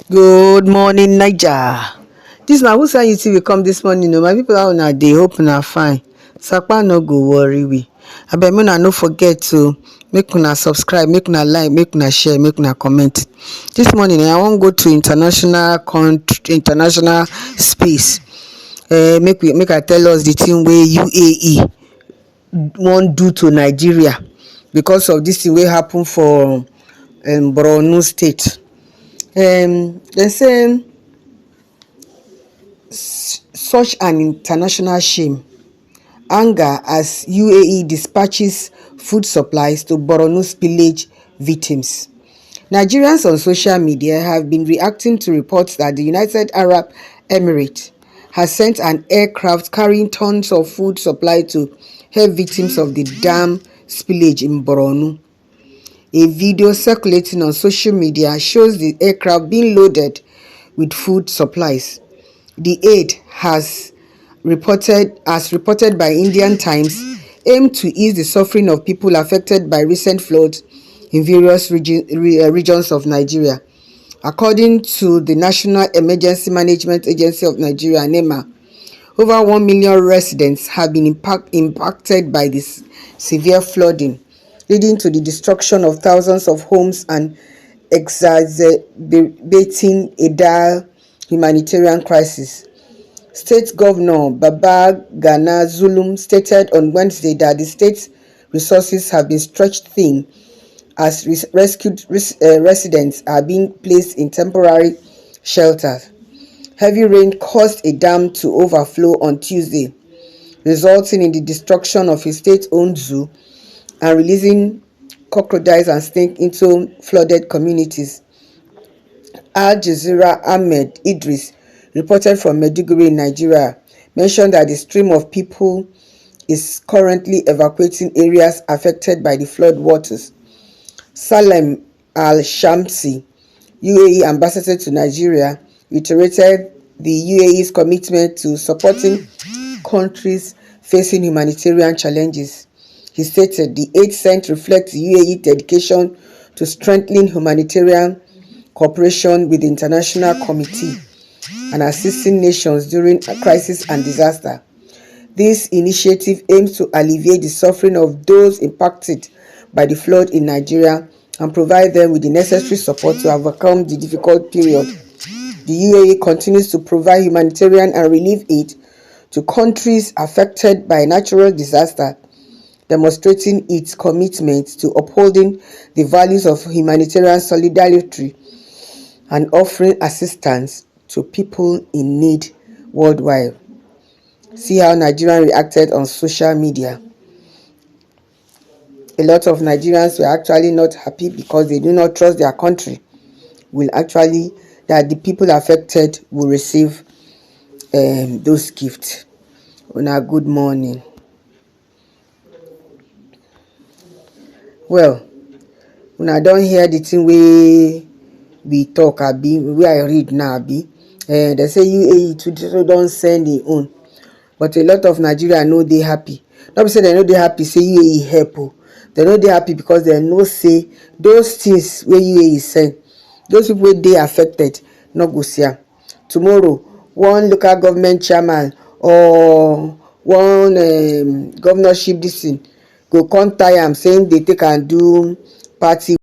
Good morning, Niger. This na who send you till we come this morning. My people, how una dey? Hope una fine. Sapa no go worry we. Abeg make una no forget to make una subscribe, make una like, make una share, make una comment. This morning I wan go to international space. Make I tell us the thing wey UAE wan do to Nigeria because of this thing wey happen for Borno state. Dem say such an international shame, anger as UAE dispatches food supplies to Borno spillage victims. Nigerians on social media have been reacting to reports that the United Arab Emirates has sent an aircraft carrying tons of food supply to help victims of the dam spillage in Borno. A video circulating on social media shows the aircraft being loaded with food supplies. The aid as reported by Indian Times, aimed to ease the suffering of people affected by recent floods in various regions of Nigeria. According to the National Emergency Management Agency of Nigeria, NEMA, over 1 million residents have been impacted by this severe flooding, leading to the destruction of thousands of homes and exacerbating a dire humanitarian crisis. State Governor Babagana Zulum stated on Wednesday that the state's resources have been stretched thin as rescued residents are being placed in temporary shelters. Heavy rain caused a dam to overflow on Tuesday, resulting in the destruction of a state-owned zoo and releasing crocodiles and snakes into flooded communities. Al Jazeera Ahmed Idris, reported from Maiduguri in Nigeria, mentioned that the stream of people is currently evacuating areas affected by the flood waters. Salem Al-Shamsi, UAE ambassador to Nigeria, reiterated the UAE's commitment to supporting countries facing humanitarian challenges. He stated the aid sent reflects the UAE dedication to strengthening humanitarian cooperation with the International Committee and assisting nations during a crisis and disaster. This initiative aims to alleviate the suffering of those impacted by the flood in Nigeria and provide them with the necessary support to overcome the difficult period. The UAE continues to provide humanitarian and relief aid to countries affected by natural disaster, demonstrating its commitment to upholding the values of humanitarian solidarity and offering assistance to people in need worldwide. See how Nigerians reacted on social media. A lot of Nigerians were actually not happy because they do not trust their country that the people affected will receive those gifts. Una good morning. Well, una don hear the thing we talk abi, wey I read now abi. They say UAE too don send im own, but a lot of Nigeria no dey happy. No be say dem no dey happy say UAE help o. Dem no dey happy because dem know say those things wey UAE send, those people wey dey affected no go see am. Tomorrow, one local government chairman or one governorship dis thing go come tie am saying dey take am do party